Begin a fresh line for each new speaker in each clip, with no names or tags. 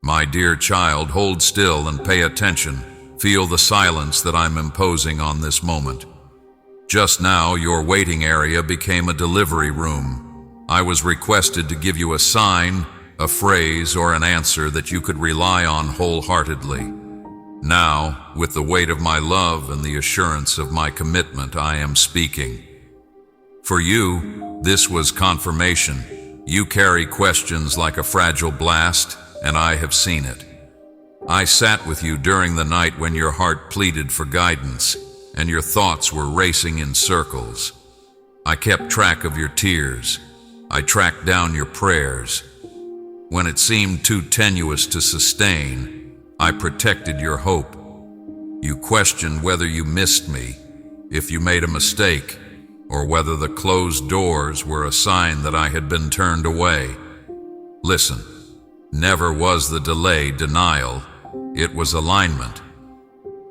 My dear child, hold still and pay attention. Feel the silence that I'm imposing on this moment. Just now, your waiting area became a delivery room. I was requested to give you a sign, a phrase, or an answer that you could rely on wholeheartedly. Now, with the weight of my love and the assurance of my commitment, I am speaking. For you, this was confirmation. You carry questions like a fragile blast, and I have seen it. I sat with you during the night when your heart pleaded for guidance, and your thoughts were racing in circles. I kept track of your tears. I tracked down your prayers. When it seemed too tenuous to sustain, I protected your hope. You questioned whether you missed me, if you made a mistake, or whether the closed doors were a sign that I had been turned away. Listen, never was the delay denial, it was alignment.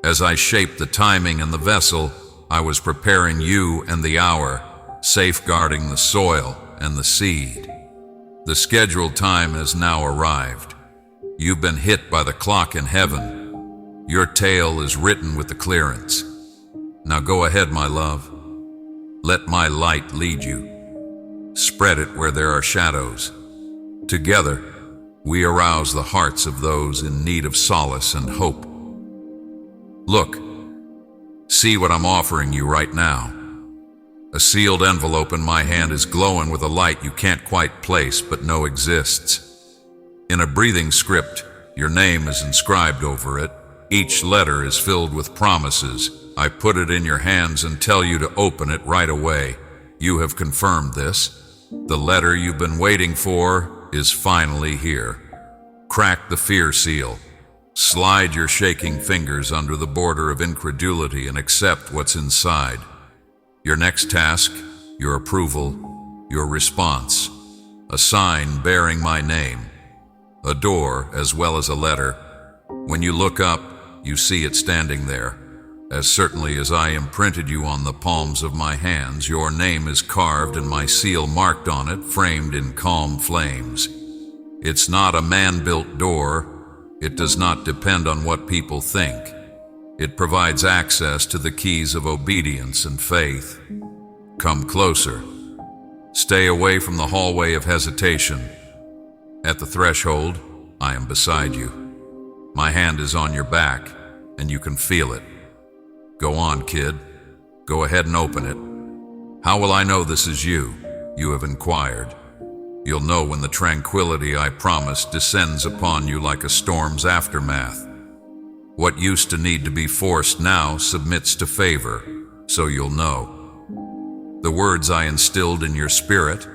As I shaped the timing and the vessel, I was preparing you and the hour, safeguarding the soil and the seed. The scheduled time has now arrived. You've been hit by the clock in heaven. Your tale is written with the clearance. Now go ahead, my love. Let my light lead you. Spread it where there are shadows. Together, we arouse the hearts of those in need of solace and hope. Look, see what I'm offering you right now. A sealed envelope in my hand is glowing with a light you can't quite place but know exists. In a breathing script, your name is inscribed over it. Each letter is filled with promises. I put it in your hands and tell you to open it right away. You have confirmed this. The letter you've been waiting for is finally here. Crack the fear seal. Slide your shaking fingers under the border of incredulity and accept what's inside. Your next task, your approval, your response. A sign bearing my name. A door as well as a letter. When you look up, you see it standing there. As certainly as I imprinted you on the palms of my hands, your name is carved and my seal marked on it, framed in calm flames. It's not a man-built door. It does not depend on what people think. It provides access to the keys of obedience and faith. Come closer. Stay away from the hallway of hesitation. At the threshold, I am beside you. My hand is on your back, and you can feel it. Go on, kid. Go ahead and open it. How will I know this is you? You have inquired. You'll know when the tranquility I promised descends upon you like a storm's aftermath. What used to need to be forced now submits to favor, so you'll know. The words I instilled in your spirit,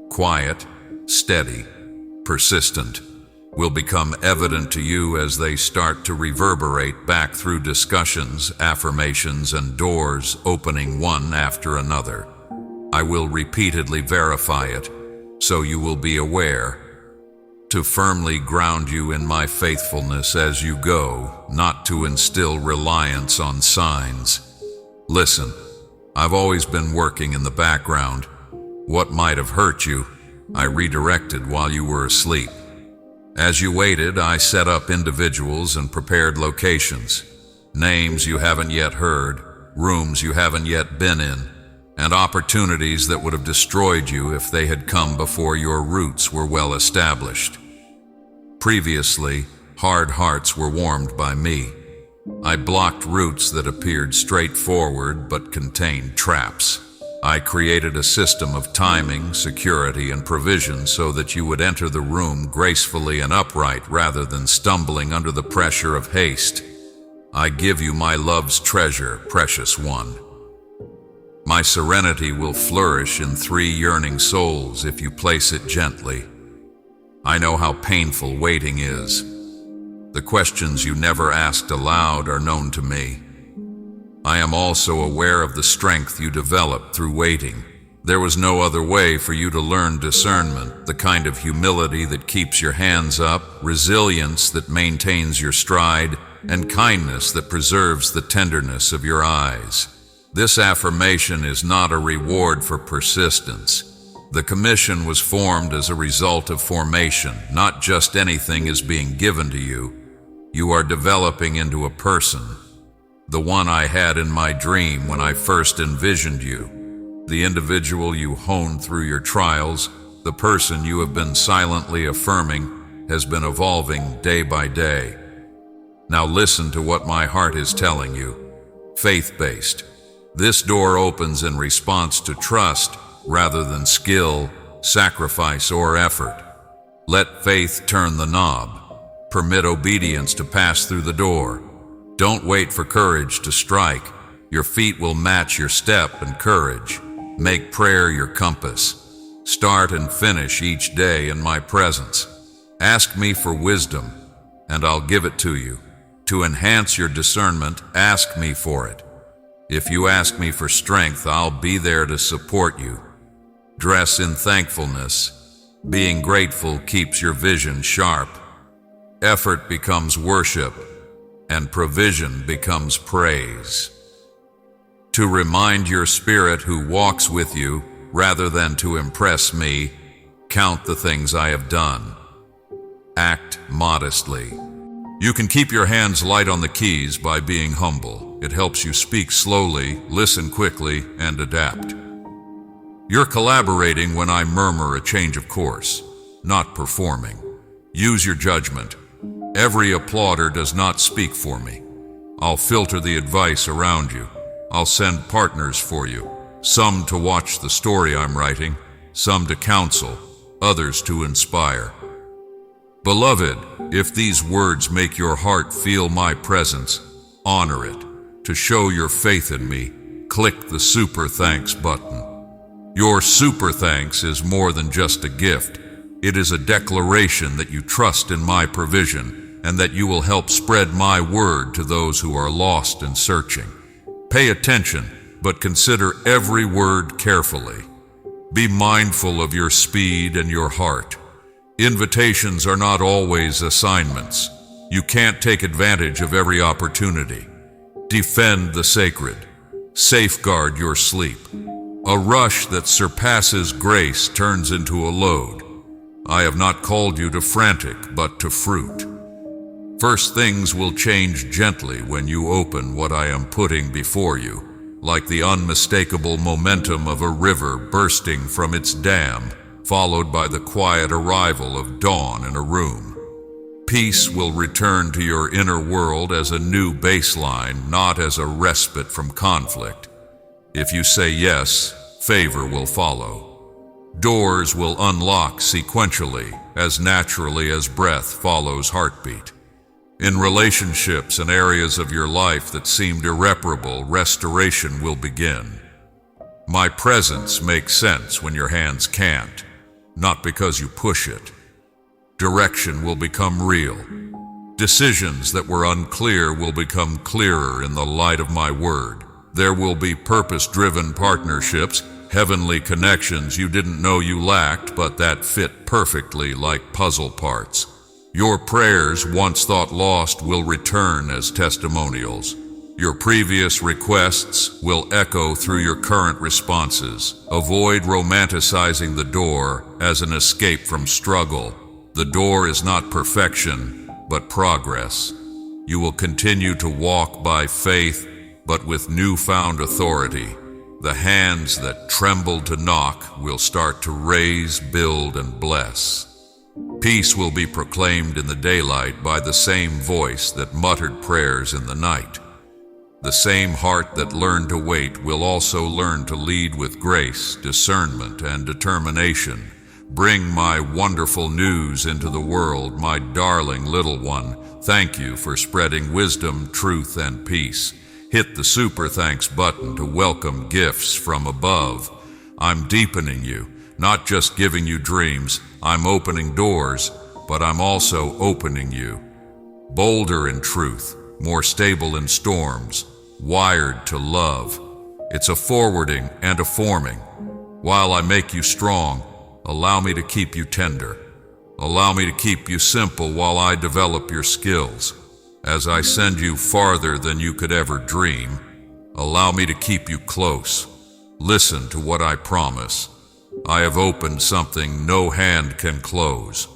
quiet, steady, persistent, will become evident to you as they start to reverberate back through discussions, affirmations, and doors opening one after another. I will repeatedly verify it, so you will be aware, to firmly ground you in my faithfulness as you go, not to instill reliance on signs. Listen, I've always been working in the background. What might have hurt you, I redirected while you were asleep. As you waited, I set up individuals and prepared locations, names you haven't yet heard, rooms you haven't yet been in, and opportunities that would have destroyed you if they had come before your roots were well established. Previously, hard hearts were warmed by me. I blocked routes that appeared straightforward but contained traps. I created a system of timing, security, and provision so that you would enter the room gracefully and upright rather than stumbling under the pressure of haste. I give you my love's treasure, precious one. My serenity will flourish in 3 yearning souls if you place it gently. I know how painful waiting is. The questions you never asked aloud are known to me. I am also aware of the strength you developed through waiting. There was no other way for you to learn discernment, the kind of humility that keeps your hands up, resilience that maintains your stride, and kindness that preserves the tenderness of your eyes. This affirmation is not a reward for persistence. The commission was formed as a result of formation. Not just anything is being given to you. You are developing into a person. The one I had in my dream when I first envisioned you. The individual you honed through your trials, the person you have been silently affirming, has been evolving day by day. Now listen to what my heart is telling you. Faith-based. This door opens in response to trust rather than skill, sacrifice, or effort. Let faith turn the knob. Permit obedience to pass through the door. Don't wait for courage to strike. Your feet will match your step and courage. Make prayer your compass. Start and finish each day in my presence. Ask me for wisdom, and I'll give it to you. To enhance your discernment, ask me for it. If you ask me for strength, I'll be there to support you. Dress in thankfulness. Being grateful keeps your vision sharp. Effort becomes worship, and provision becomes praise. To remind your spirit who walks with you, rather than to impress me, count the things I have done. Act modestly. You can keep your hands light on the keys by being humble. It helps you speak slowly, listen quickly, and adapt. You're collaborating when I murmur a change of course, not performing. Use your judgment. Every applauder does not speak for me. I'll filter the advice around you. I'll send partners for you, some to watch the story I'm writing, some to counsel, others to inspire. Beloved, if these words make your heart feel my presence, honor it. To show your faith in me, click the super thanks button. Your super thanks is more than just a gift. It is a declaration that you trust in my provision and that you will help spread my word to those who are lost and searching. Pay attention, but consider every word carefully. Be mindful of your speed and your heart. Invitations are not always assignments. You can't take advantage of every opportunity. Defend the sacred. Safeguard your sleep. A rush that surpasses grace turns into a load. I have not called you to frantic, but to fruit. First things will change gently when you open what I am putting before you, like the unmistakable momentum of a river bursting from its dam, followed by the quiet arrival of dawn in a room. Peace will return to your inner world as a new baseline, not as a respite from conflict. If you say yes, favor will follow. Doors will unlock sequentially, as naturally as breath follows heartbeat. In relationships and areas of your life that seemed irreparable, restoration will begin. My presence makes sense when your hands can't, not because you push it. Direction will become real. Decisions that were unclear will become clearer in the light of my word. There will be purpose-driven partnerships, heavenly connections you didn't know you lacked, but that fit perfectly like puzzle parts. Your prayers, once thought lost, will return as testimonials. Your previous requests will echo through your current responses. Avoid romanticizing the door as an escape from struggle. The door is not perfection, but progress. You will continue to walk by faith, but with newfound authority. The hands that trembled to knock will start to raise, build, and bless. Peace will be proclaimed in the daylight by the same voice that muttered prayers in the night. The same heart that learned to wait will also learn to lead with grace, discernment, and determination. Bring my wonderful news into the world, my darling little one. Thank you for spreading wisdom, truth, and peace. Hit the super thanks button to welcome gifts from above. I'm deepening you, not just giving you dreams. I'm opening doors, but I'm also opening you. Bolder in truth, more stable in storms, wired to love. It's a forwarding and a forming. While I make you strong, allow me to keep you tender. Allow me to keep you simple while I develop your skills. As I send you farther than you could ever dream, allow me to keep you close. Listen to what I promise. I have opened something no hand can close.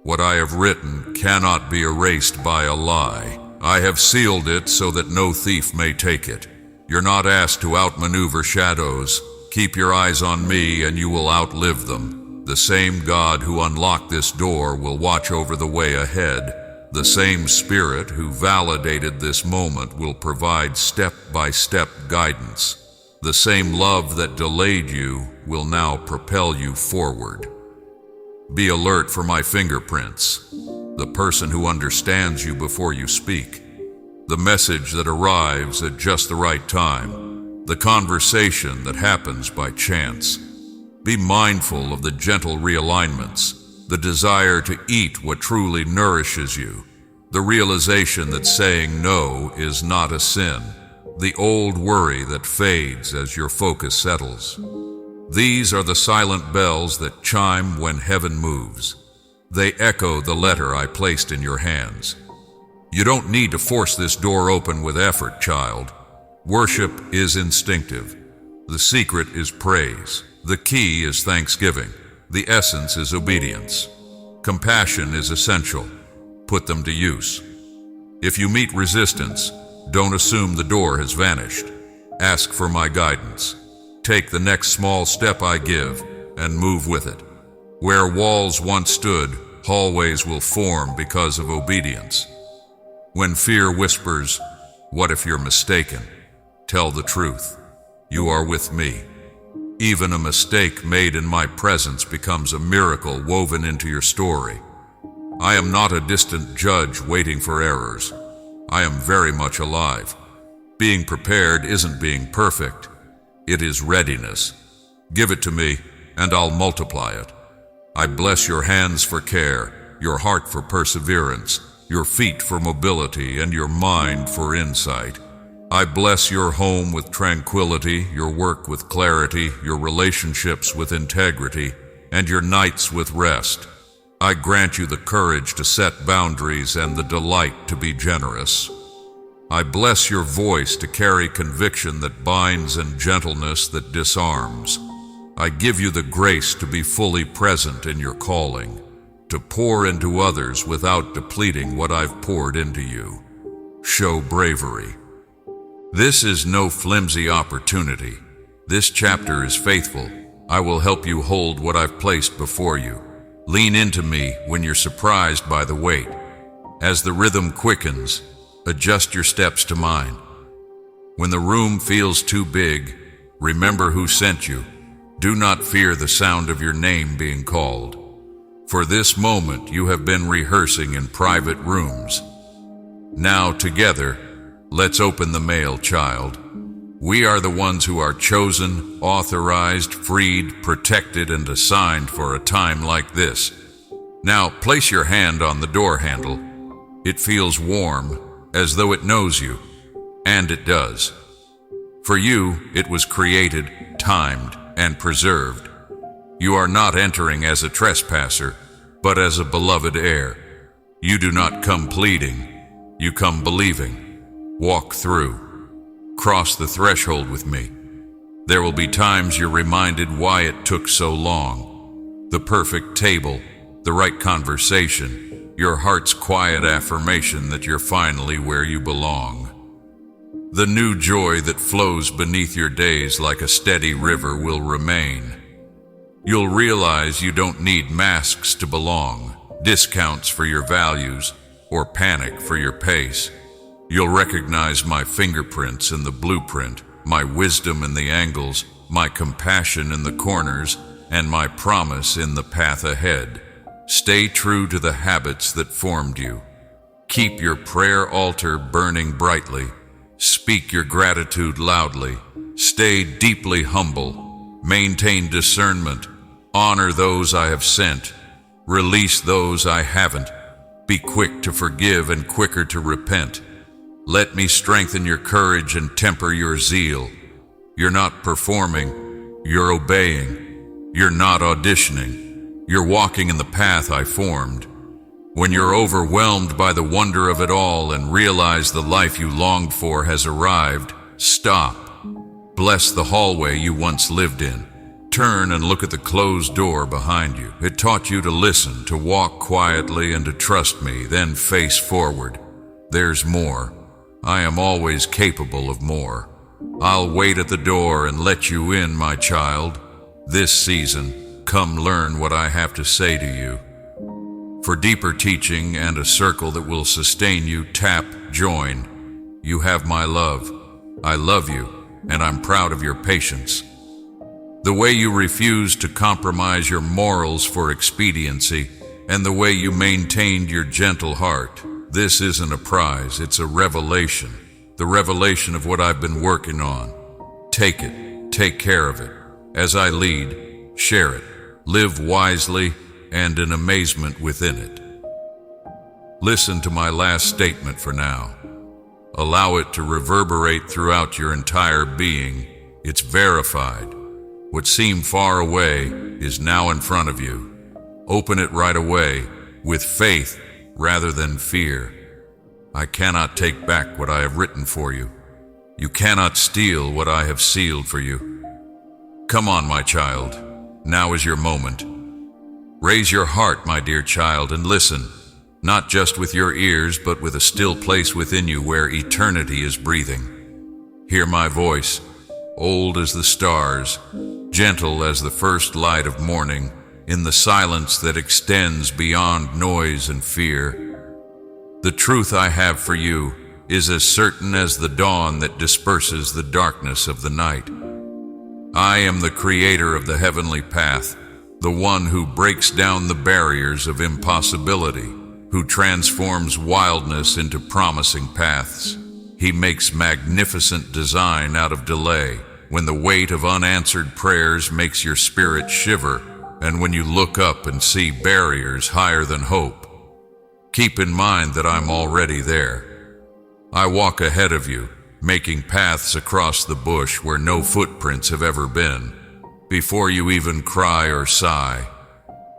What I have written cannot be erased by a lie. I have sealed it so that no thief may take it. You're not asked to outmaneuver shadows. Keep your eyes on me and you will outlive them. The same God who unlocked this door will watch over the way ahead. The same Spirit who validated this moment will provide step-by-step guidance. The same love that delayed you will now propel you forward. Be alert for my fingerprints, the person who understands you before you speak, the message that arrives at just the right time, the conversation that happens by chance. Be mindful of the gentle realignments, the desire to eat what truly nourishes you, the realization that saying no is not a sin, the old worry that fades as your focus settles. These are the silent bells that chime when heaven moves. They echo the letter I placed in your hands. You don't need to force this door open with effort, child. Worship is instinctive. The secret is praise. The key is thanksgiving. The essence is obedience. Compassion is essential. Put them to use. If you meet resistance, don't assume the door has vanished. Ask for my guidance. Take the next small step I give and move with it. Where walls once stood, hallways will form because of obedience. When fear whispers, "What if you're mistaken?" Tell the truth. You are with me. Even a mistake made in my presence becomes a miracle woven into your story. I am not a distant judge waiting for errors. I am very much alive. Being prepared isn't being perfect. It is readiness. Give it to me, and I'll multiply it. I bless your hands for care, your heart for perseverance, your feet for mobility, and your mind for insight. I bless your home with tranquility, your work with clarity, your relationships with integrity, and your nights with rest. I grant you the courage to set boundaries and the delight to be generous. I bless your voice to carry conviction that binds and gentleness that disarms. I give you the grace to be fully present in your calling, to pour into others without depleting what I've poured into you. Show bravery. This is no flimsy opportunity. This chapter is faithful. I will help you hold what I've placed before you. Lean into me when you're surprised by the weight. As the rhythm quickens, adjust your steps to mine. When the room feels too big, remember who sent you. Do not fear the sound of your name being called. For this moment you have been rehearsing in private rooms. Now together, let's open the mail, child. We are the ones who are chosen, authorized, freed, protected, and assigned for a time like this. Now place your hand on the door handle. It feels warm, as though it knows you, and it does. For you, it was created, timed, and preserved. You are not entering as a trespasser, but as a beloved heir. You do not come pleading, you come believing. Walk through. Cross the threshold with me. There will be times you're reminded why it took so long. The perfect table, the right conversation, your heart's quiet affirmation that you're finally where you belong. The new joy that flows beneath your days like a steady river will remain. You'll realize you don't need masks to belong, discounts for your values, or panic for your pace. You'll recognize my fingerprints in the blueprint, my wisdom in the angles, my compassion in the corners, and my promise in the path ahead. Stay true to the habits that formed you. Keep your prayer altar burning brightly. Speak your gratitude loudly. Stay deeply humble. Maintain discernment. Honor those I have sent. Release those I haven't. Be quick to forgive and quicker to repent. Let me strengthen your courage and temper your zeal. You're not performing, you're obeying. You're not auditioning. You're walking in the path I formed. When you're overwhelmed by the wonder of it all and realize the life you longed for has arrived, stop. Bless the hallway you once lived in. Turn and look at the closed door behind you. It taught you to listen, to walk quietly, and to trust me, then face forward. There's more. I am always capable of more. I'll wait at the door and let you in, my child. This season, come learn what I have to say to you. For deeper teaching and a circle that will sustain you, tap join. You have my love. I love you, and I'm proud of your patience. The way you refused to compromise your morals for expediency, and the way you maintained your gentle heart. This isn't a prize, it's a revelation. The revelation of what I've been working on. Take it, take care of it. As I lead, share it. Live wisely and in amazement within it. Listen to my last statement for now. Allow it to reverberate throughout your entire being. It's verified. What seemed far away is now in front of you. Open it right away, with faith rather than fear. I cannot take back what I have written for you. You cannot steal what I have sealed for you. Come on, my child. Now is your moment. Raise your heart, my dear child, and listen, not just with your ears, but with a still place within you where eternity is breathing. Hear my voice, old as the stars, gentle as the first light of morning, in the silence that extends beyond noise and fear. The truth I have for you is as certain as the dawn that disperses the darkness of the night. I am the creator of the heavenly path, the one who breaks down the barriers of impossibility, who transforms wildness into promising paths. He makes magnificent design out of delay, when the weight of unanswered prayers makes your spirit shiver, and when you look up and see barriers higher than hope. Keep in mind that I'm already there. I walk ahead of you, making paths across the bush where no footprints have ever been. Before you even cry or sigh,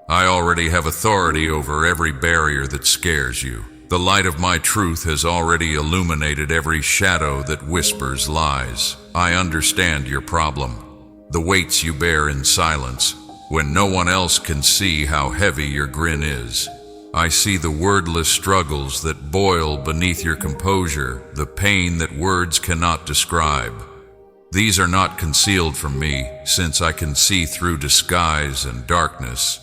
I already have authority over every barrier that scares you. The light of my truth has already illuminated every shadow that whispers lies. I understand your problem, the weights you bear in silence, when no one else can see how heavy your grin is. I see the wordless struggles that boil beneath your composure, the pain that words cannot describe. These are not concealed from me, since I can see through disguise and darkness.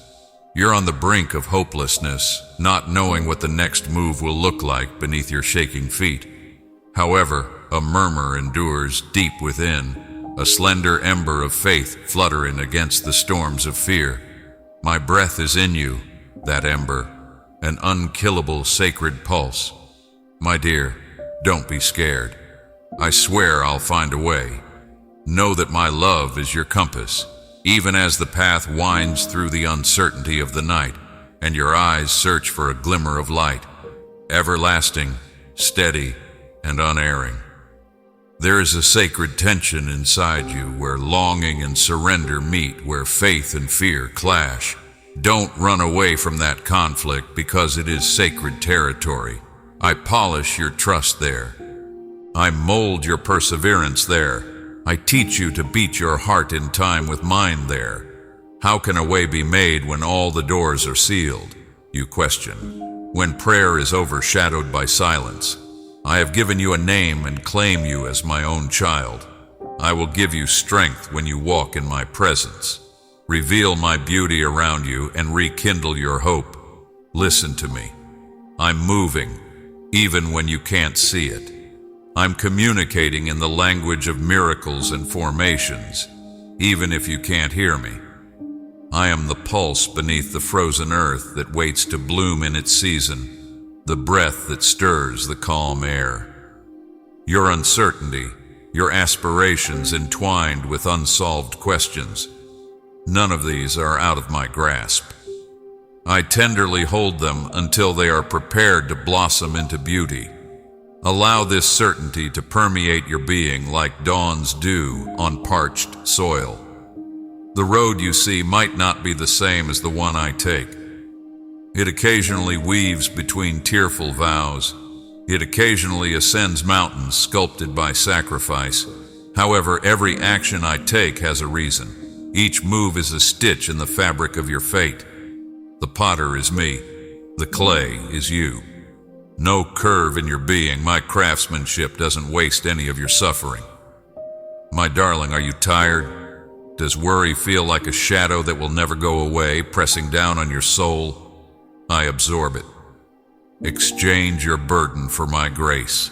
You're on the brink of hopelessness, not knowing what the next move will look like beneath your shaking feet. However, a murmur endures deep within, a slender ember of faith fluttering against the storms of fear. My breath is in you, that ember, an unkillable sacred pulse. My dear, don't be scared. I swear I'll find a way. Know that my love is your compass, even as the path winds through the uncertainty of the night, and your eyes search for a glimmer of light, everlasting, steady, and unerring. There is a sacred tension inside you where longing and surrender meet, where faith and fear clash. Don't run away from that conflict because it is sacred territory. I polish your trust there. I mold your perseverance there. I teach you to beat your heart in time with mine there. How can a way be made when all the doors are sealed? You question. When prayer is overshadowed by silence. I have given you a name and claim you as my own child. I will give you strength when you walk in my presence. Reveal my beauty around you and rekindle your hope. Listen to me. I'm moving, even when you can't see it. I'm communicating in the language of miracles and formations, even if you can't hear me. I am the pulse beneath the frozen earth that waits to bloom in its season, the breath that stirs the calm air. Your uncertainty, your aspirations entwined with unsolved questions, none of these are out of my grasp. I tenderly hold them until they are prepared to blossom into beauty. Allow this certainty to permeate your being like dawn's dew on parched soil. The road you see might not be the same as the one I take. It occasionally weaves between tearful vows. It occasionally ascends mountains sculpted by sacrifice. However, every action I take has a reason. Each move is a stitch in the fabric of your fate. The potter is me. The clay is you. No curve in your being, my craftsmanship doesn't waste any of your suffering. My darling, are you tired? Does worry feel like a shadow that will never go away, pressing down on your soul? I absorb it. Exchange your burden for my grace.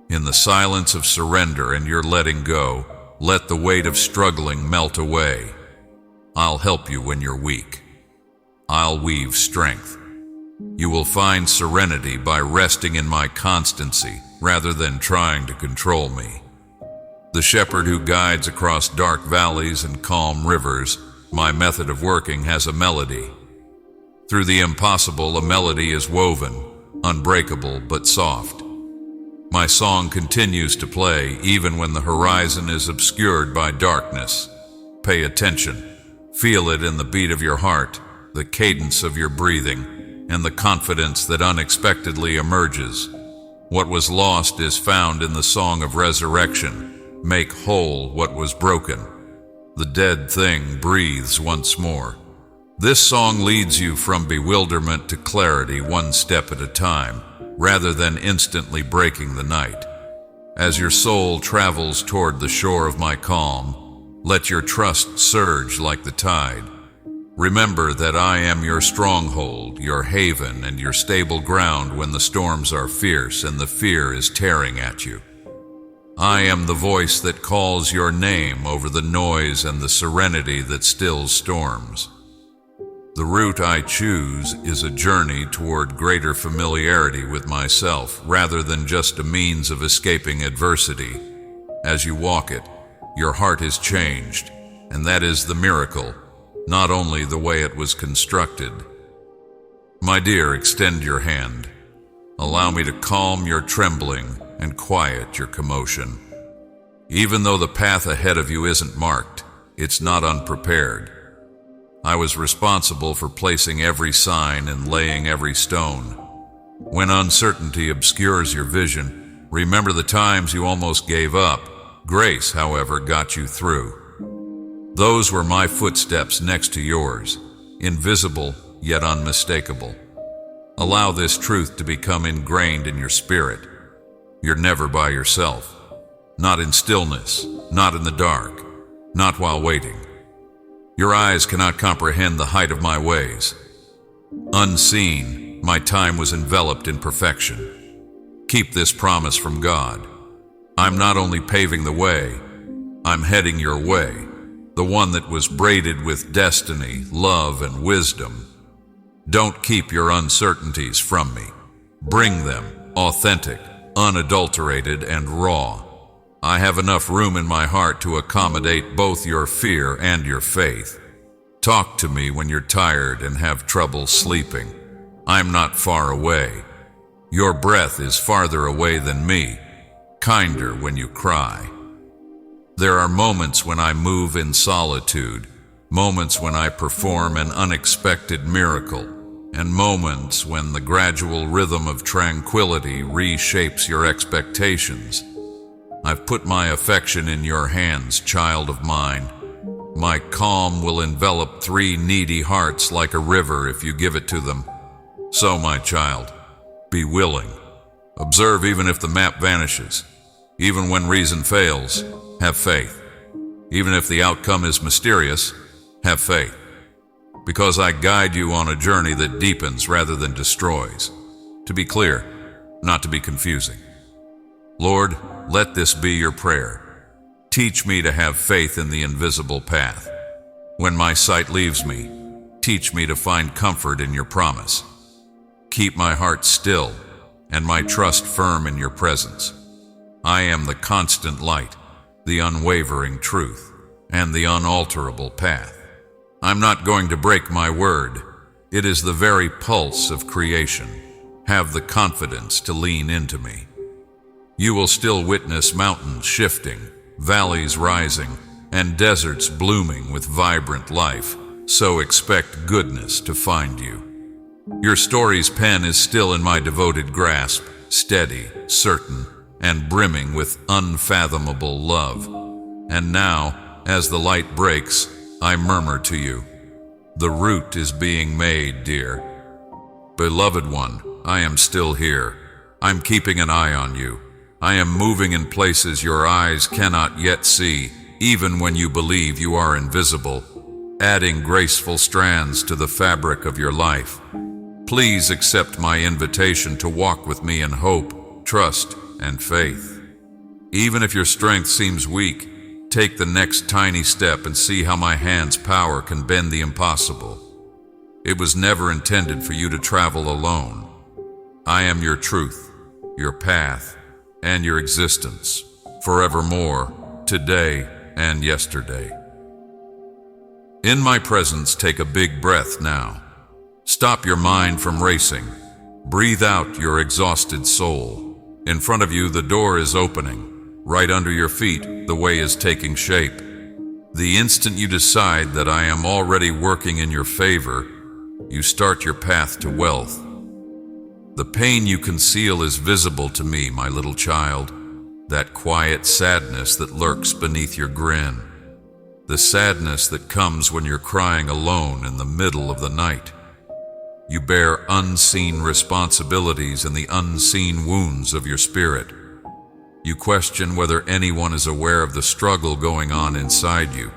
In the silence of surrender and your letting go, let the weight of struggling melt away. I'll help you when you're weak. I'll weave strength. You will find serenity by resting in my constancy rather than trying to control me. The shepherd who guides across dark valleys and calm rivers, my method of working has a melody. Through the impossible, a melody is woven, unbreakable but soft. My song continues to play even when the horizon is obscured by darkness. Pay attention. Feel it in the beat of your heart, the cadence of your breathing, and the confidence that unexpectedly emerges. What was lost is found in the song of resurrection. Make whole what was broken. The dead thing breathes once more. This song leads you from bewilderment to clarity, one step at a time, rather than instantly breaking the night. As your soul travels toward the shore of my calm, let your trust surge like the tide. Remember that I am your stronghold, your haven, and your stable ground when the storms are fierce and the fear is tearing at you. I am the voice that calls your name over the noise and the serenity that stills storms. The route I choose is a journey toward greater familiarity with myself rather than just a means of escaping adversity. As you walk it, your heart is changed, and that is the miracle, not only the way it was constructed. My dear, extend your hand. Allow me to calm your trembling and quiet your commotion. Even though the path ahead of you isn't marked, it's not unprepared. I was responsible for placing every sign and laying every stone. When uncertainty obscures your vision, remember the times you almost gave up. Grace, however, got you through. Those were my footsteps next to yours, invisible yet unmistakable. Allow this truth to become ingrained in your spirit. You're never by yourself. Not in stillness, not in the dark, not while waiting. Your eyes cannot comprehend the height of my ways. Unseen, my time was enveloped in perfection. Keep this promise from God. I'm not only paving the way, I'm heading your way. The one that was braided with destiny, love, and wisdom. Don't keep your uncertainties from me. Bring them, authentic, unadulterated, and raw. I have enough room in my heart to accommodate both your fear and your faith. Talk to me when you're tired and have trouble sleeping. I'm not far away. Your breath is farther away than me, kinder when you cry. There are moments when I move in solitude, moments when I perform an unexpected miracle, and moments when the gradual rhythm of tranquility reshapes your expectations. I've put my affection in your hands, child of mine. My calm will envelop 3 needy hearts like a river if you give it to them. So, my child, be willing. Observe even if the map vanishes. Even when reason fails, have faith. Even if the outcome is mysterious, have faith. Because I guide you on a journey that deepens rather than destroys. To be clear, not to be confusing. Lord, let this be your prayer. Teach me to have faith in the invisible path. When my sight leaves me, teach me to find comfort in your promise. Keep my heart still and my trust firm in your presence. I am the constant light, the unwavering truth, and the unalterable path. I'm not going to break my word. It is the very pulse of creation. Have the confidence to lean into me. You will still witness mountains shifting, valleys rising, and deserts blooming with vibrant life, so expect goodness to find you. Your story's pen is still in my devoted grasp, steady, certain, and brimming with unfathomable love. And now, as the light breaks, I murmur to you. The root is being made, dear. Beloved one, I am still here. I'm keeping an eye on you. I am moving in places your eyes cannot yet see, even when you believe you are invisible, adding graceful strands to the fabric of your life. Please accept my invitation to walk with me in hope, trust, and faith. Even if your strength seems weak, take the next tiny step and see how my hand's power can bend the impossible. It was never intended for you to travel alone. I am your truth, your path, and your existence, forevermore, today and yesterday. In my presence, take a big breath now. Stop your mind from racing. Breathe out your exhausted soul. In front of you, the door is opening. Right under your feet, the way is taking shape. The instant you decide that I am already working in your favor, you start your path to wealth. The pain you conceal is visible to me, my little child, that quiet sadness that lurks beneath your grin, the sadness that comes when you're crying alone in the middle of the night. You bear unseen responsibilities and the unseen wounds of your spirit. You question whether anyone is aware of the struggle going on inside you,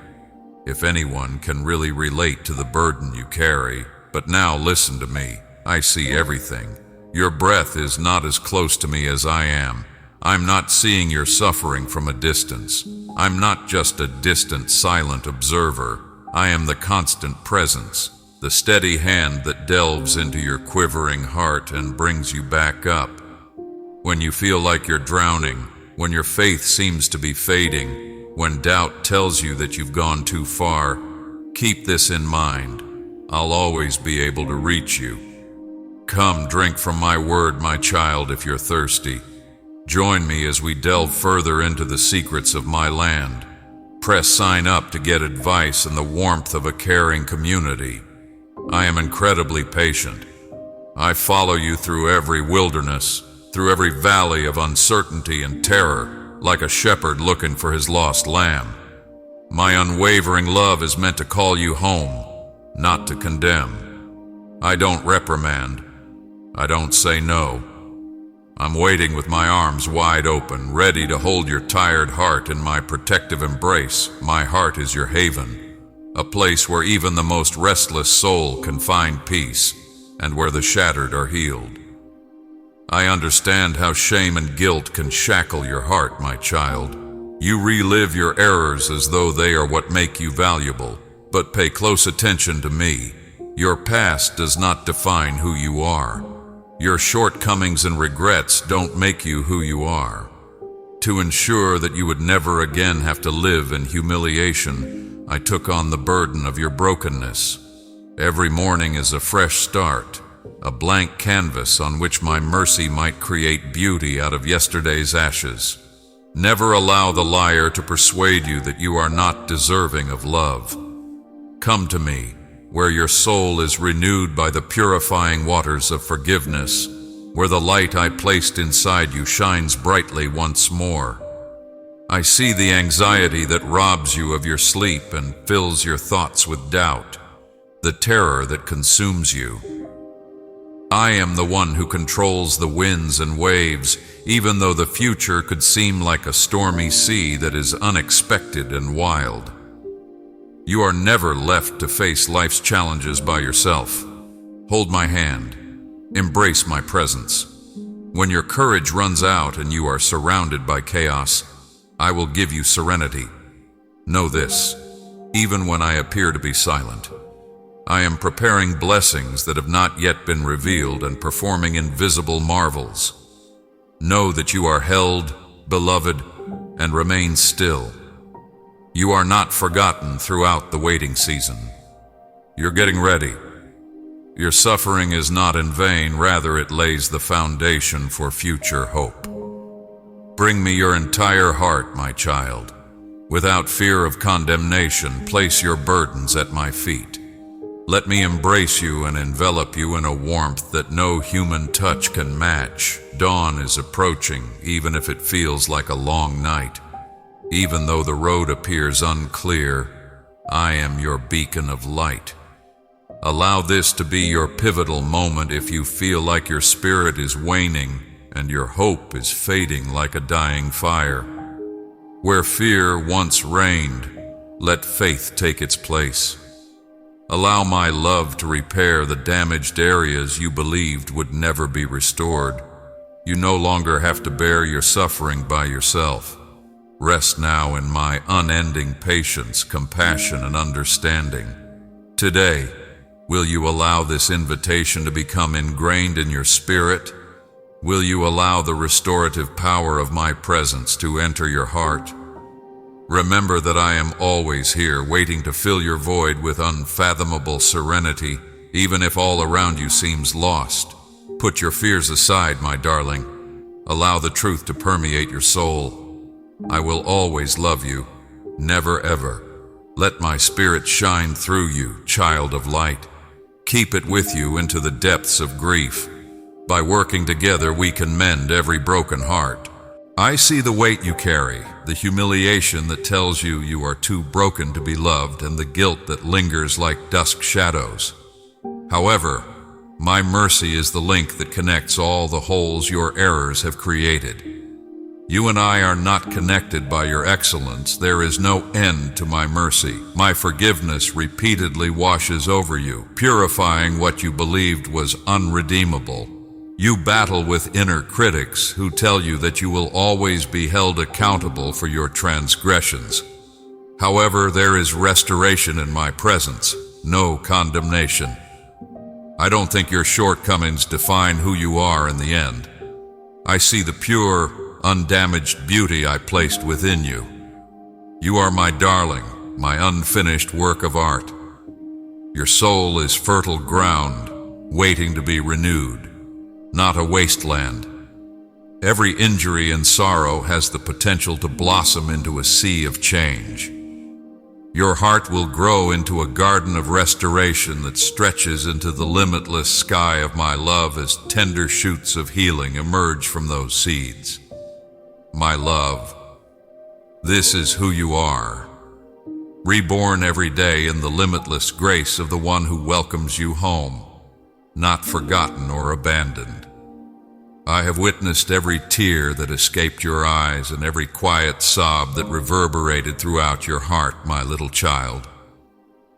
if anyone can really relate to the burden you carry. But now listen to me. I see everything. Your breath is not as close to me as I am. I'm not seeing your suffering from a distance. I'm not just a distant, silent observer. I am the constant presence, the steady hand that delves into your quivering heart and brings you back up. When you feel like you're drowning, when your faith seems to be fading, when doubt tells you that you've gone too far, keep this in mind. I'll always be able to reach you. Come, drink from my word, my child, if you're thirsty. Join me as we delve further into the secrets of my land. Press sign up to get advice and the warmth of a caring community. I am incredibly patient. I follow you through every wilderness, through every valley of uncertainty and terror, like a shepherd looking for his lost lamb. My unwavering love is meant to call you home, not to condemn. I don't reprimand. I don't say no. I'm waiting with my arms wide open, ready to hold your tired heart in my protective embrace. My heart is your haven, a place where even the most restless soul can find peace, and where the shattered are healed. I understand how shame and guilt can shackle your heart, my child. You relive your errors as though they are what make you valuable. But pay close attention to me. Your past does not define who you are. Your shortcomings and regrets don't make you who you are. To ensure that you would never again have to live in humiliation, I took on the burden of your brokenness. Every morning is a fresh start, a blank canvas on which my mercy might create beauty out of yesterday's ashes. Never allow the liar to persuade you that you are not deserving of love. Come to me, where your soul is renewed by the purifying waters of forgiveness, where the light I placed inside you shines brightly once more. I see the anxiety that robs you of your sleep and fills your thoughts with doubt, the terror that consumes you. I am the one who controls the winds and waves, even though the future could seem like a stormy sea that is unexpected and wild. You are never left to face life's challenges by yourself. Hold my hand. Embrace my presence. When your courage runs out and you are surrounded by chaos, I will give you serenity. Know this, even when I appear to be silent, I am preparing blessings that have not yet been revealed and performing invisible marvels. Know that you are held, beloved, and remain still. You are not forgotten throughout the waiting season. You're getting ready. Your suffering is not in vain, rather it lays the foundation for future hope. Bring me your entire heart, my child. Without fear of condemnation, place your burdens at my feet. Let me embrace you and envelop you in a warmth that no human touch can match. Dawn is approaching, even if it feels like a long night. Even though the road appears unclear, I am your beacon of light. Allow this to be your pivotal moment if you feel like your spirit is waning and your hope is fading like a dying fire. Where fear once reigned, let faith take its place. Allow my love to repair the damaged areas you believed would never be restored. You no longer have to bear your suffering by yourself. Rest now in my unending patience, compassion, and understanding. Today, will you allow this invitation to become ingrained in your spirit? Will you allow the restorative power of my presence to enter your heart? Remember that I am always here, waiting to fill your void with unfathomable serenity, even if all around you seems lost. Put your fears aside, my darling. Allow the truth to permeate your soul. I will always love you, never ever. Let my spirit shine through you, child of light. Keep it with you into the depths of grief. By working together, we can mend every broken heart. I see the weight you carry, the humiliation that tells you you are too broken to be loved, and the guilt that lingers like dusk shadows. However, my mercy is the link that connects all the holes your errors have created. You and I are not connected by your excellence. There is no end to my mercy. My forgiveness repeatedly washes over you, purifying what you believed was unredeemable. You battle with inner critics who tell you that you will always be held accountable for your transgressions. However, there is restoration in my presence, no condemnation. I don't think your shortcomings define who you are in the end. I see the pure, undamaged beauty I placed within you. You are my darling, my unfinished work of art. Your soul is fertile ground, waiting to be renewed, not a wasteland. Every injury and sorrow has the potential to blossom into a sea of change. Your heart will grow into a garden of restoration that stretches into the limitless sky of my love as tender shoots of healing emerge from those seeds. My love, this is who you are, reborn every day in the limitless grace of the one who welcomes you home, not forgotten or abandoned. I have witnessed every tear that escaped your eyes and every quiet sob that reverberated throughout your heart, my little child.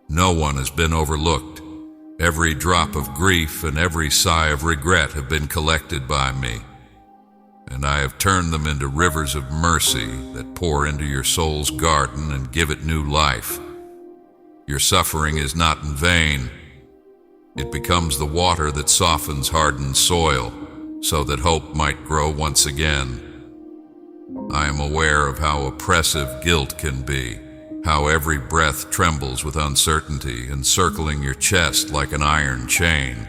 No one has been overlooked. Every drop of grief and every sigh of regret have been collected by me, and I have turned them into rivers of mercy that pour into your soul's garden and give it new life. Your suffering is not in vain. It becomes the water that softens hardened soil, so that hope might grow once again. I am aware of how oppressive guilt can be, how every breath trembles with uncertainty, encircling your chest like an iron chain.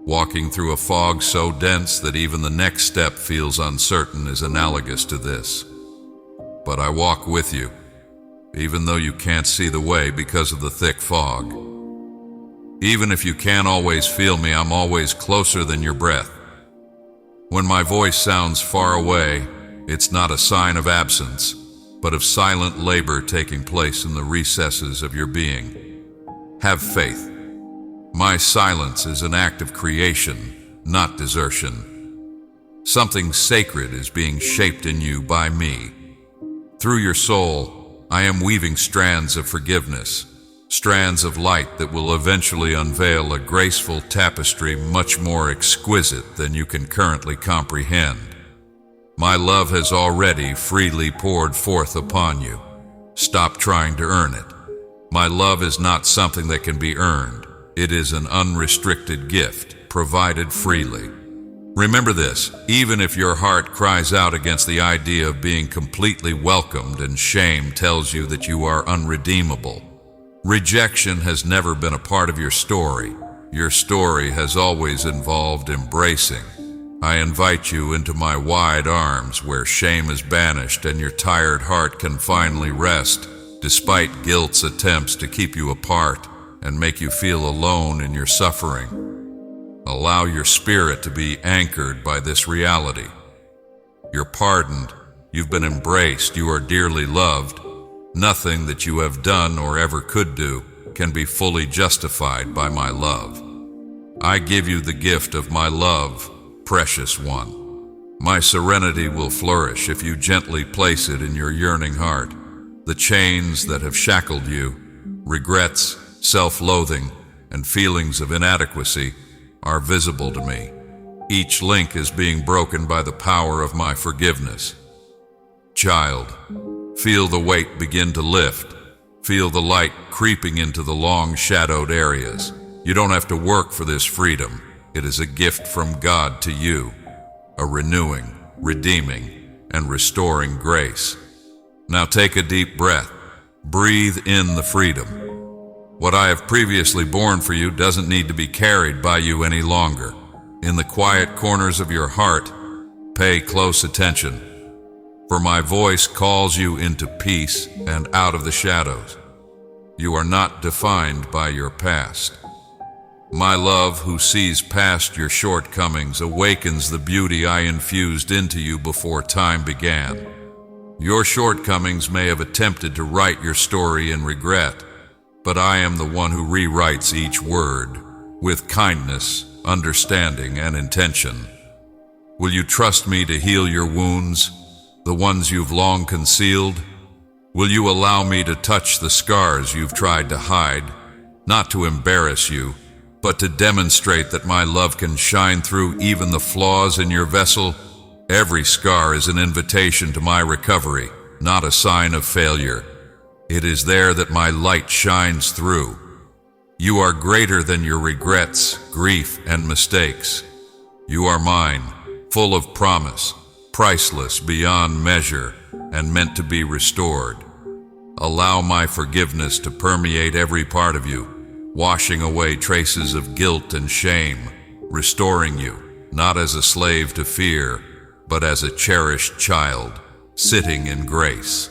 Walking through a fog so dense that even the next step feels uncertain is analogous to this. But I walk with you, even though you can't see the way because of the thick fog. Even if you can't always feel me, I'm always closer than your breath. When my voice sounds far away, it's not a sign of absence, but of silent labor taking place in the recesses of your being. Have faith. My silence is an act of creation, not desertion. Something sacred is being shaped in you by me. Through your soul, I am weaving strands of forgiveness, strands of light that will eventually unveil a graceful tapestry much more exquisite than you can currently comprehend. My love has already freely poured forth upon you. Stop trying to earn it. My love is not something that can be earned. It is an unrestricted gift, provided freely. Remember this, even if your heart cries out against the idea of being completely welcomed and shame tells you that you are unredeemable, rejection has never been a part of your story. Your story has always involved embracing. I invite you into my wide arms where shame is banished and your tired heart can finally rest, despite guilt's attempts to keep you apart and make you feel alone in your suffering. Allow your spirit to be anchored by this reality. You're pardoned, you've been embraced, you are dearly loved, Nothing that you have done or ever could do can be fully justified by my love. I give you the gift of my love, precious one. My serenity will flourish if you gently place it in your yearning heart. The chains that have shackled you, regrets, self-loathing, and feelings of inadequacy, are visible to me. Each link is being broken by the power of my forgiveness. Child, feel the weight begin to lift. Feel the light creeping into the long shadowed areas. You don't have to work for this freedom. It is a gift from God to you, a renewing, redeeming, and restoring grace. Now take a deep breath. Breathe in the freedom. What I have previously borne for you doesn't need to be carried by you any longer. In the quiet corners of your heart, pay close attention, for my voice calls you into peace and out of the shadows. You are not defined by your past. My love, who sees past your shortcomings, awakens the beauty I infused into you before time began. Your shortcomings may have attempted to write your story in regret, but I am the one who rewrites each word with kindness, understanding, and intention. Will you trust me to heal your wounds, the ones you've long concealed? Will you allow me to touch the scars you've tried to hide, not to embarrass you, but to demonstrate that my love can shine through even the flaws in your vessel? Every scar is an invitation to my recovery, not a sign of failure. It is there that my light shines through. You are greater than your regrets, grief, and mistakes. You are mine, full of promise, priceless beyond measure, and meant to be restored. Allow my forgiveness to permeate every part of you, washing away traces of guilt and shame, restoring you, not as a slave to fear, but as a cherished child, sitting in grace.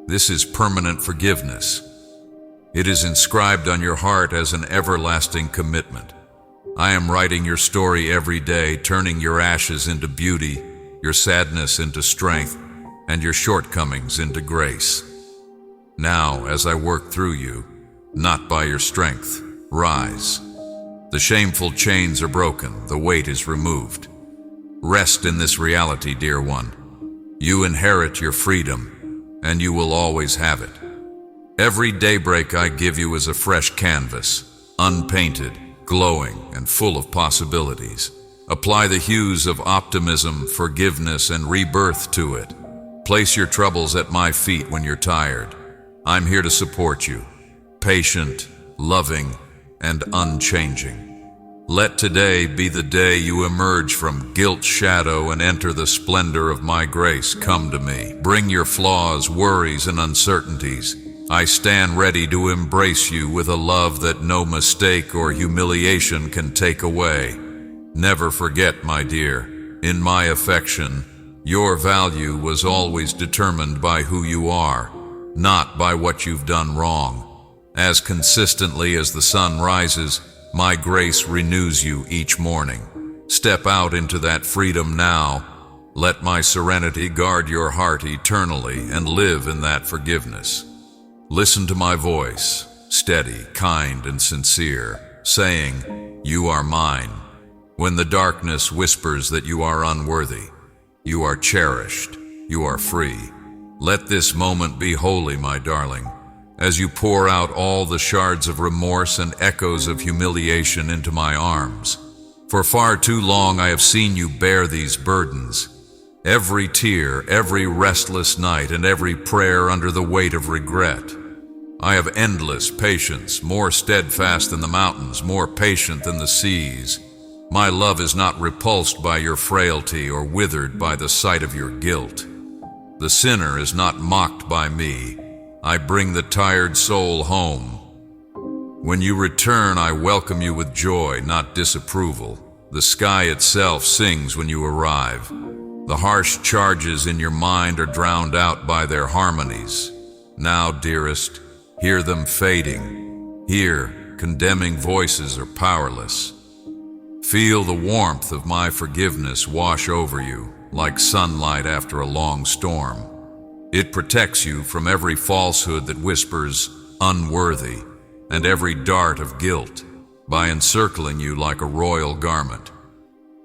This is permanent forgiveness. It is inscribed on your heart as an everlasting commitment. I am writing your story every day, turning your ashes into beauty, your sadness into strength, and your shortcomings into grace. Now, as I work through you, not by your strength, rise. The shameful chains are broken, the weight is removed. Rest in this reality, dear one. You inherit your freedom, and you will always have it. Every daybreak I give you is a fresh canvas, unpainted, glowing, and full of possibilities. Apply the hues of optimism, forgiveness, and rebirth to it. Place your troubles at my feet when you're tired. I'm here to support you, patient, loving, and unchanging. Let today be the day you emerge from guilt's shadow and enter the splendor of my grace. Come to me. Bring your flaws, worries, and uncertainties. I stand ready to embrace you with a love that no mistake or humiliation can take away. Never forget, my dear, in my affection, your value was always determined by who you are, not by what you've done wrong. As consistently as the sun rises, my grace renews you each morning. Step out into that freedom now. Let my serenity guard your heart eternally and live in that forgiveness. Listen to my voice, steady, kind, and sincere, saying, "You are mine." When the darkness whispers that you are unworthy, you are cherished, you are free. Let this moment be holy, my darling, as you pour out all the shards of remorse and echoes of humiliation into my arms. For far too long I have seen you bear these burdens. Every tear, every restless night, and every prayer under the weight of regret. I have endless patience, more steadfast than the mountains, more patient than the seas. My love is not repulsed by your frailty or withered by the sight of your guilt. The sinner is not mocked by me. I bring the tired soul home. When you return, I welcome you with joy, not disapproval. The sky itself sings when you arrive. The harsh charges in your mind are drowned out by their harmonies. Now, dearest, hear them fading. Here, condemning voices are powerless. Feel the warmth of my forgiveness wash over you, like sunlight after a long storm. It protects you from every falsehood that whispers unworthy and every dart of guilt by encircling you like a royal garment.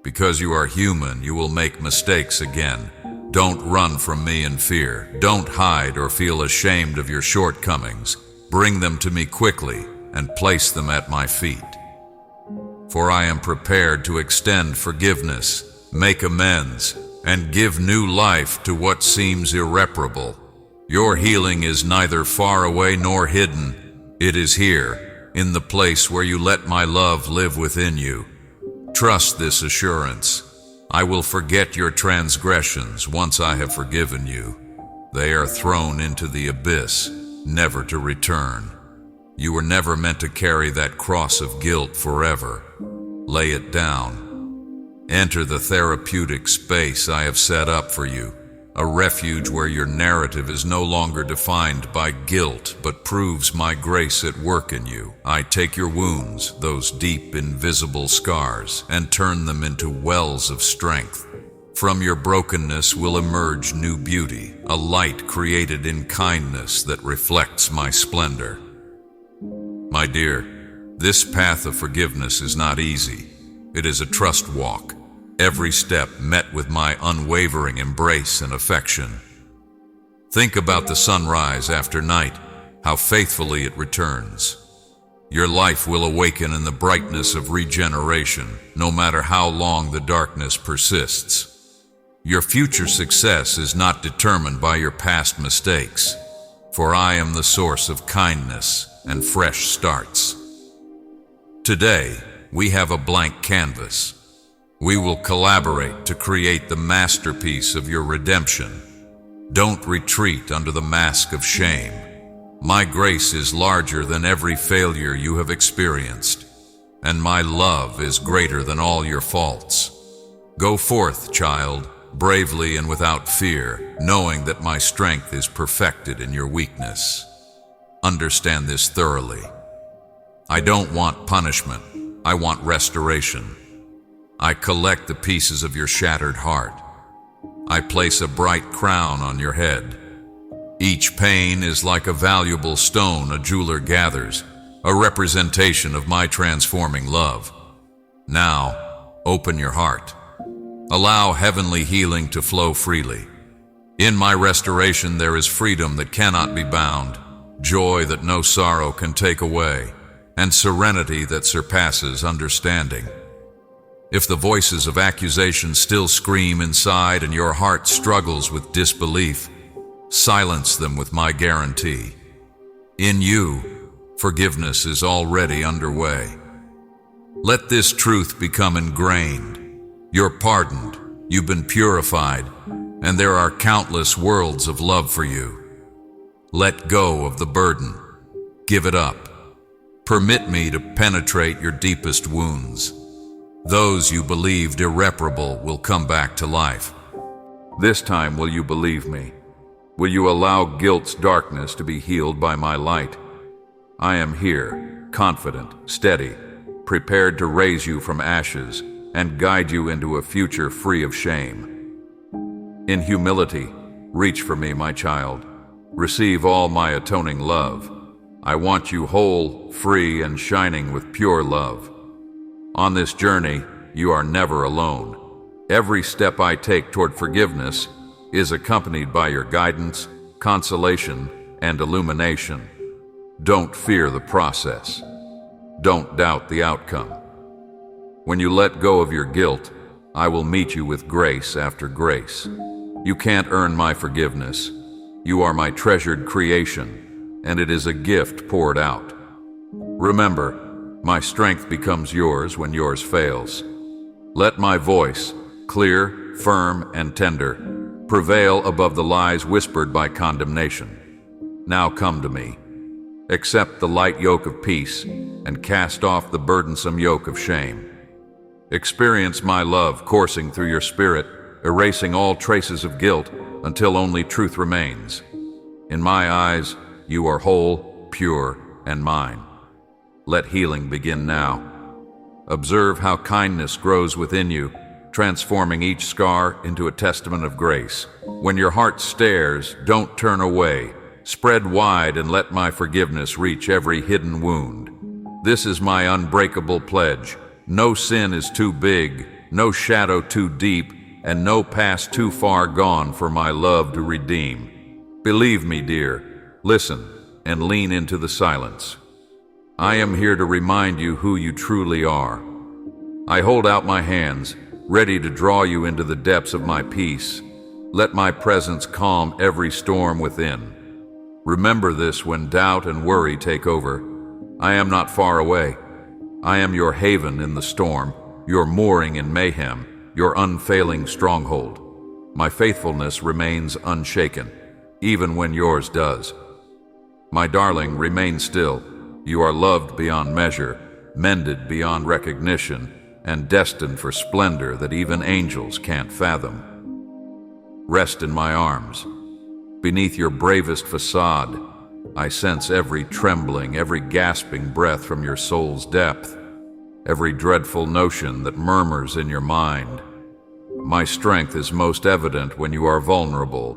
Because you are human, you will make mistakes again. Don't run from me in fear. Don't hide or feel ashamed of your shortcomings. Bring them to me quickly and place them at my feet. For I am prepared to extend forgiveness, make amends, and give new life to what seems irreparable. Your healing is neither far away nor hidden. It is here, in the place where you let my love live within you. Trust this assurance. I will forget your transgressions once I have forgiven you. They are thrown into the abyss, never to return. You were never meant to carry that cross of guilt forever. Lay it down. Enter the therapeutic space I have set up for you, a refuge where your narrative is no longer defined by guilt, but proves my grace at work in you. I take your wounds, those deep, invisible scars, and turn them into wells of strength. From your brokenness will emerge new beauty, a light created in kindness that reflects my splendor. My dear, this path of forgiveness is not easy. It is a trust walk. Every step met with my unwavering embrace and affection. Think about the sunrise after night, how faithfully it returns. Your life will awaken in the brightness of regeneration, no matter how long the darkness persists. Your future success is not determined by your past mistakes, for I am the source of kindness and fresh starts. Today, we have a blank canvas. We will collaborate to create the masterpiece of your redemption. Don't retreat under the mask of shame. My grace is larger than every failure you have experienced, and my love is greater than all your faults. Go forth, child, bravely and without fear, knowing that my strength is perfected in your weakness. Understand this thoroughly. I don't want punishment. I want restoration. I collect the pieces of your shattered heart. I place a bright crown on your head. Each pain is like a valuable stone a jeweler gathers, a representation of my transforming love. Now, open your heart. Allow heavenly healing to flow freely. In my restoration there is freedom that cannot be bound, joy that no sorrow can take away, and serenity that surpasses understanding. If the voices of accusation still scream inside and your heart struggles with disbelief, silence them with my guarantee. In you, forgiveness is already underway. Let this truth become ingrained. You're pardoned, you've been purified, and there are countless worlds of love for you. Let go of the burden. Give it up. Permit me to penetrate your deepest wounds. Those you believed irreparable will come back to life. This time will you believe me? Will you allow guilt's darkness to be healed by my light? I am here, confident, steady, prepared to raise you from ashes and guide you into a future free of shame. In humility, reach for me, my child. Receive all my atoning love. I want you whole, free, and shining with pure love. On this journey, you are never alone. Every step I take toward forgiveness is accompanied by your guidance, consolation, and illumination. Don't fear the process. Don't doubt the outcome. When you let go of your guilt, I will meet you with grace after grace. You can't earn my forgiveness. You are my treasured creation, and it is a gift poured out. Remember, my strength becomes yours when yours fails. Let my voice, clear, firm, and tender, prevail above the lies whispered by condemnation. Now come to me. Accept the light yoke of peace and cast off the burdensome yoke of shame. Experience my love coursing through your spirit, erasing all traces of guilt until only truth remains. In my eyes, you are whole, pure, and mine. Let healing begin now. Observe how kindness grows within you, transforming each scar into a testament of grace. When your heart stares, don't turn away. Spread wide and let my forgiveness reach every hidden wound. This is my unbreakable pledge. No sin is too big, no shadow too deep, and no past too far gone for my love to redeem. Believe me, dear. Listen and lean into the silence. I am here to remind you who you truly are. I hold out my hands, ready to draw you into the depths of my peace. Let my presence calm every storm within. Remember this when doubt and worry take over. I am not far away. I am your haven in the storm, your mooring in mayhem, your unfailing stronghold. My faithfulness remains unshaken, even when yours does. My darling, remain still. You are loved beyond measure, mended beyond recognition, and destined for splendor that even angels can't fathom. Rest in my arms. Beneath your bravest facade, I sense every trembling, every gasping breath from your soul's depth, every dreadful notion that murmurs in your mind. My strength is most evident when you are vulnerable.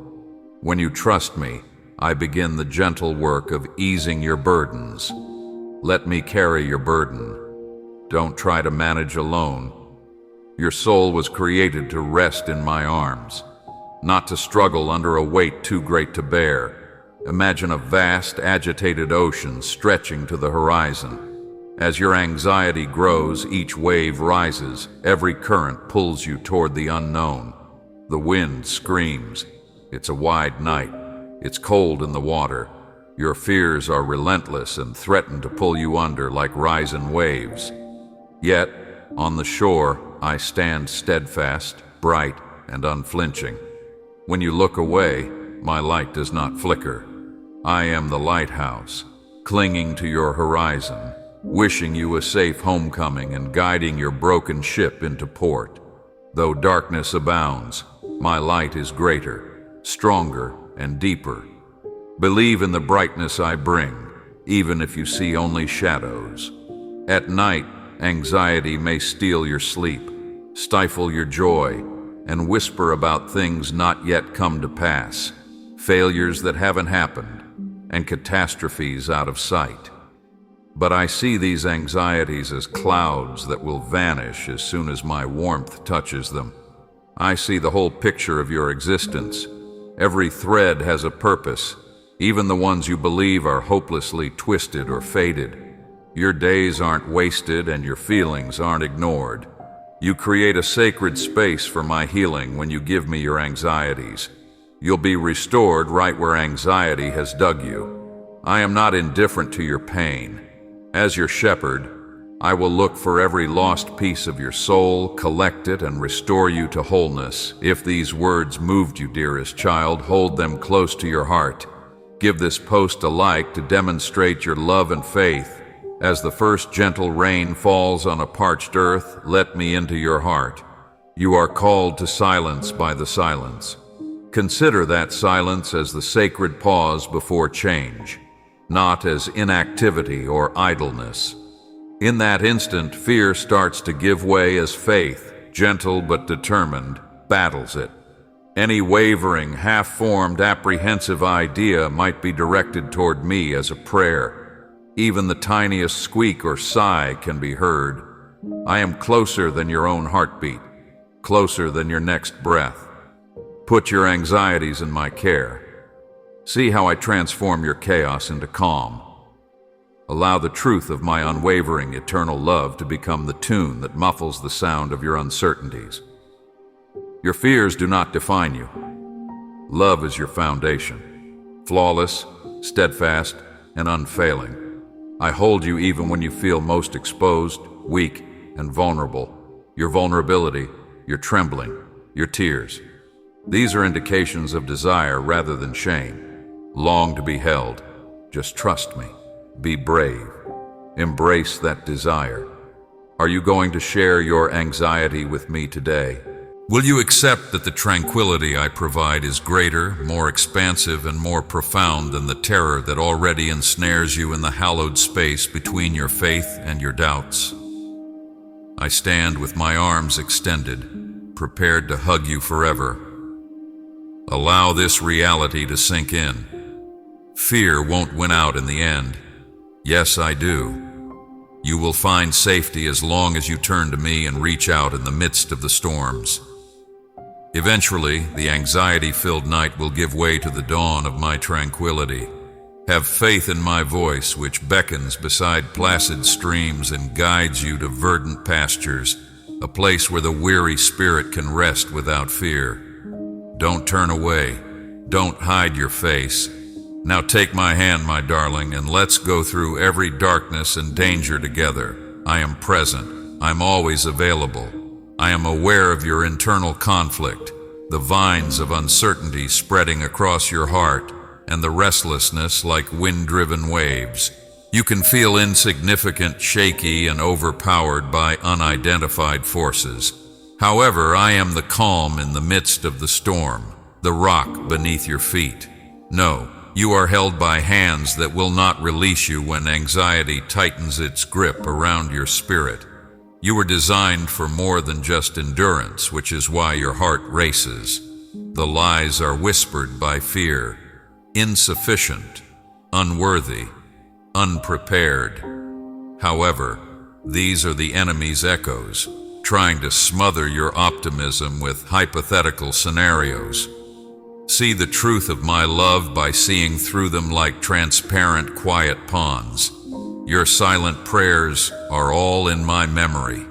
When you trust me, I begin the gentle work of easing your burdens. Let me carry your burden. Don't try to manage alone. Your soul was created to rest in my arms, not to struggle under a weight too great to bear. Imagine a vast, agitated ocean stretching to the horizon. As your anxiety grows, each wave rises. Every current pulls you toward the unknown. The wind screams. It's a wide night. It's cold in the water. Your fears are relentless and threaten to pull you under like rising waves. Yet, on the shore, I stand steadfast, bright, and unflinching. When you look away, my light does not flicker. I am the lighthouse, clinging to your horizon, wishing you a safe homecoming and guiding your broken ship into port. Though darkness abounds, my light is greater, stronger, and deeper. Believe in the brightness I bring, even if you see only shadows. At night, anxiety may steal your sleep, stifle your joy, and whisper about things not yet come to pass, failures that haven't happened, and catastrophes out of sight. But I see these anxieties as clouds that will vanish as soon as my warmth touches them. I see the whole picture of your existence. Every thread has a purpose, even the ones you believe are hopelessly twisted or faded. Your days aren't wasted and your feelings aren't ignored. You create a sacred space for my healing when you give me your anxieties. You'll be restored right where anxiety has dug you. I am not indifferent to your pain. As your shepherd, I will look for every lost piece of your soul, collect it, and restore you to wholeness. If these words moved you, dearest child, hold them close to your heart. Give this post a like to demonstrate your love and faith. As the first gentle rain falls on a parched earth, let me into your heart. You are called to silence by the silence. Consider that silence as the sacred pause before change, not as inactivity or idleness. In that instant, fear starts to give way as faith, gentle but determined, battles it. Any wavering, half-formed, apprehensive idea might be directed toward me as a prayer. Even the tiniest squeak or sigh can be heard. I am closer than your own heartbeat, closer than your next breath. Put your anxieties in my care. See how I transform your chaos into calm. Allow the truth of my unwavering, eternal love to become the tune that muffles the sound of your uncertainties. Your fears do not define you. Love is your foundation, flawless, steadfast, and unfailing. I hold you even when you feel most exposed, weak, and vulnerable. Your vulnerability, your trembling, your tears. These are indications of desire rather than shame. Long to be held. Just trust me. Be brave. Embrace that desire. Are you going to share your anxiety with me today? Will you accept that the tranquility I provide is greater, more expansive, and more profound than the terror that already ensnares you in the hallowed space between your faith and your doubts? I stand with my arms extended, prepared to hug you forever. Allow this reality to sink in. Fear won't win out in the end. Yes, I do. You will find safety as long as you turn to me and reach out in the midst of the storms. Eventually, the anxiety-filled night will give way to the dawn of my tranquility. Have faith in my voice, which beckons beside placid streams and guides you to verdant pastures, a place where the weary spirit can rest without fear. Don't turn away. Don't hide your face. Now take my hand, my darling, and let's go through every darkness and danger together. I am present. I'm always available. I am aware of your internal conflict, the vines of uncertainty spreading across your heart, and the restlessness like wind-driven waves. You can feel insignificant, shaky, and overpowered by unidentified forces. However, I am the calm in the midst of the storm, the rock beneath your feet. No, you are held by hands that will not release you when anxiety tightens its grip around your spirit. You were designed for more than just endurance, which is why your heart races. The lies are whispered by fear. Insufficient, unworthy, unprepared. However, these are the enemy's echoes, trying to smother your optimism with hypothetical scenarios. See the truth of my love by seeing through them like transparent, quiet ponds. Your silent prayers are all in my memory.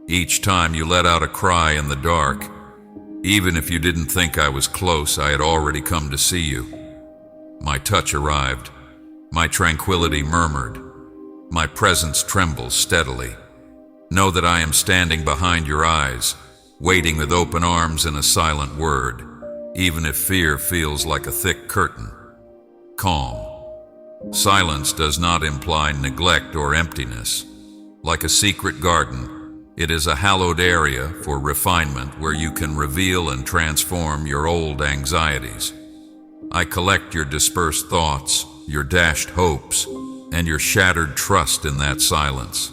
Each time you let out a cry in the dark, even if you didn't think I was close, I had already come to see you. My touch arrived. My tranquility murmured. My presence trembles steadily. Know that I am standing behind your eyes, waiting with open arms and a silent word, even if fear feels like a thick curtain. Calm. Silence does not imply neglect or emptiness. Like a secret garden, it is a hallowed area for refinement where you can reveal and transform your old anxieties. I collect your dispersed thoughts, your dashed hopes, and your shattered trust in that silence.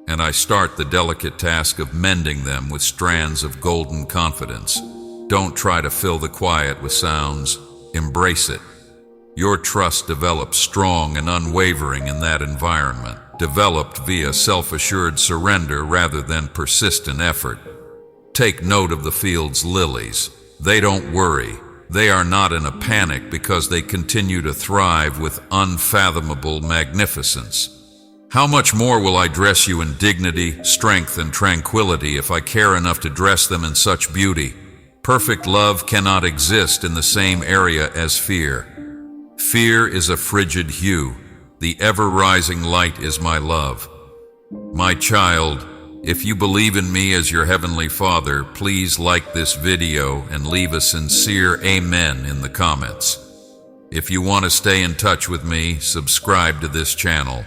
And I start the delicate task of mending them with strands of golden confidence. Don't try to fill the quiet with sounds. Embrace it. Your trust develops strong and unwavering in that environment, developed via self-assured surrender rather than persistent effort. Take note of the field's lilies. They don't worry. They are not in a panic because they continue to thrive with unfathomable magnificence. How much more will I dress you in dignity, strength, and tranquility if I care enough to dress them in such beauty? Perfect love cannot exist in the same area as fear. Fear is a frigid hue. The ever-rising light is my love. My child, if you believe in me as your Heavenly Father, please like this video and leave a sincere amen in the comments. If you want to stay in touch with me, subscribe to this channel.